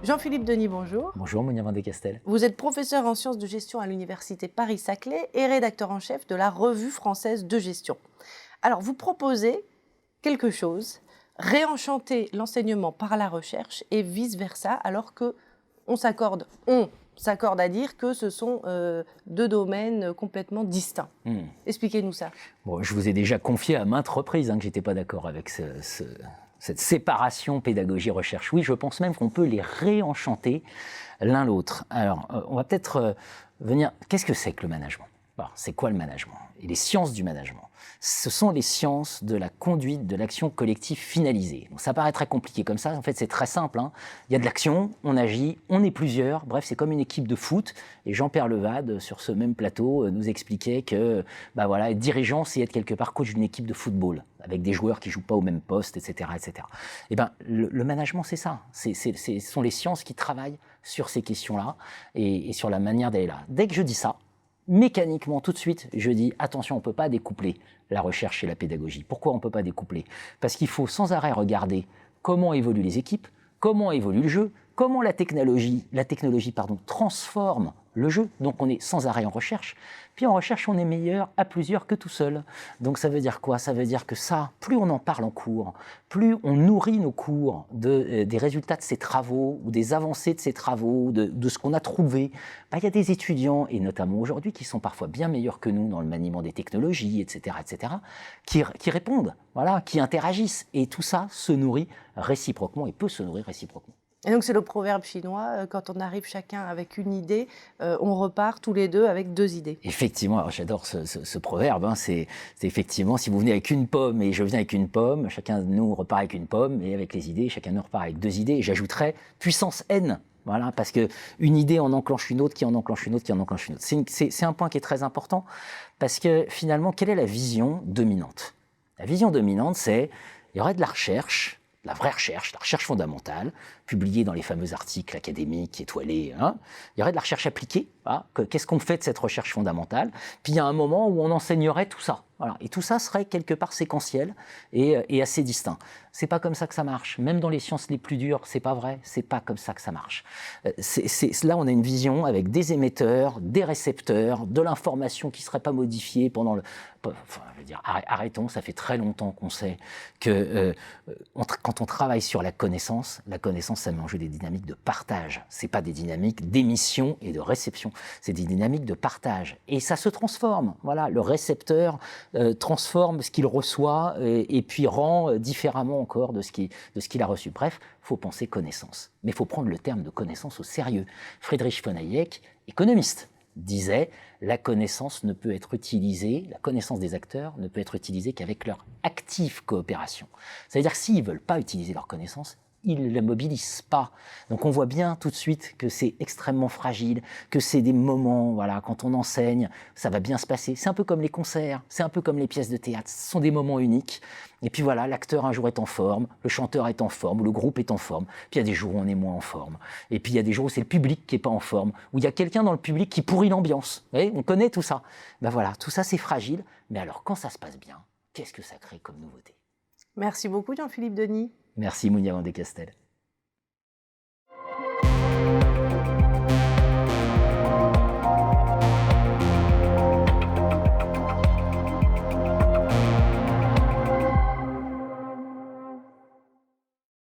Jean-Philippe Denis, bonjour. Bonjour Monia Van de Castel. Vous êtes professeur en sciences de gestion à l'université Paris-Saclay et rédacteur en chef de la Revue française de gestion. Alors, vous proposez quelque chose, réenchanter l'enseignement par la recherche et vice-versa, alors qu'on s'accorde à dire que ce sont deux domaines complètement distincts. Expliquez-nous ça. Bon, je vous ai déjà confié à maintes reprises que je n'étais pas d'accord avec cette séparation pédagogie-recherche. Oui, je pense même qu'on peut les réenchanter l'un l'autre. Alors, on va peut-être venir... Qu'est-ce que c'est que le management ? Alors, c'est quoi le management ? Et les sciences du management, ce sont les sciences de la conduite de l'action collective finalisée. Donc, ça paraît très compliqué comme ça. En fait, c'est très simple. Il y a de l'action, on agit, on est plusieurs. Bref, c'est comme une équipe de foot. Et Jean-Pierre Levade, sur ce même plateau, nous expliquait que être dirigeant, c'est être quelque part coach d'une équipe de football, avec des joueurs qui ne jouent pas au même poste, etc. etc. Et le management, c'est ça. Ce sont les sciences qui travaillent sur ces questions-là et sur la manière d'aller là. Dès que je dis ça, mécaniquement, tout de suite, je dis attention, on ne peut pas découpler la recherche et la pédagogie. Pourquoi on ne peut pas découpler ? Parce qu'il faut sans arrêt regarder comment évoluent les équipes, comment évolue le jeu, comment la technologie transforme le jeu. Donc on est sans arrêt en recherche. Puis en recherche, on est meilleur à plusieurs que tout seul. Donc ça veut dire quoi ? Ça veut dire que ça, plus on en parle en cours, plus on nourrit nos cours des résultats de ces travaux ou des avancées de ces travaux, de ce qu'on a trouvé. Il y a des étudiants, et notamment aujourd'hui, qui sont parfois bien meilleurs que nous dans le maniement des technologies, etc., qui répondent, qui interagissent. Et tout ça se nourrit réciproquement et peut se nourrir réciproquement. Et donc c'est le proverbe chinois, quand on arrive chacun avec une idée, on repart tous les deux avec deux idées. Effectivement, alors j'adore ce proverbe, c'est effectivement, si vous venez avec une pomme et je viens avec une pomme, chacun de nous repart avec une pomme, et avec les idées, chacun de nous repart avec deux idées, et j'ajouterais puissance n. Voilà, parce qu'une idée en enclenche une autre, qui en enclenche une autre, qui en enclenche une autre. C'est un point qui est très important, parce que finalement, quelle est la vision dominante ? La vision dominante, c'est il y aurait de la recherche, la vraie recherche, la recherche fondamentale, publiée dans les fameux articles académiques, étoilés. Il y aurait de la recherche appliquée. Qu'est-ce qu'on fait de cette recherche fondamentale ? Puis il y a un moment où on enseignerait tout ça. Et tout ça serait quelque part séquentiel et assez distinct. C'est pas comme ça que ça marche. Même dans les sciences les plus dures, c'est pas vrai. C'est pas comme ça que ça marche. Là, on a une vision avec des émetteurs, des récepteurs, de l'information qui serait pas modifiée pendant le... arrêtons, ça fait très longtemps qu'on sait que quand on travaille sur la connaissance, ça met en jeu des dynamiques de partage. C'est pas des dynamiques d'émission et de réception. C'est des dynamiques de partage. Et ça se transforme. Le récepteur transforme ce qu'il reçoit et puis rend différemment encore de ce qu'il a reçu. Bref, il faut penser connaissance. Mais il faut prendre le terme de connaissance au sérieux. Friedrich von Hayek, économiste, disait la connaissance ne peut être utilisée, la connaissance des acteurs ne peut être utilisée qu'avec leur active coopération. C'est-à-dire que s'ils ne veulent pas utiliser leur connaissance, ils ne la mobilisent pas. Donc on voit bien tout de suite que c'est extrêmement fragile, que c'est des moments, quand on enseigne, ça va bien se passer. C'est un peu comme les concerts, c'est un peu comme les pièces de théâtre, ce sont des moments uniques. Et puis l'acteur un jour est en forme, le chanteur est en forme, le groupe est en forme. Puis il y a des jours où on est moins en forme. Et puis il y a des jours où c'est le public qui n'est pas en forme, où il y a quelqu'un dans le public qui pourrit l'ambiance. Vous voyez, on connaît tout ça. Tout ça c'est fragile. Mais alors quand ça se passe bien, qu'est-ce que ça crée comme nouveauté ? Merci beaucoup Jean-Philippe Denis. Merci Monia Van de Castel.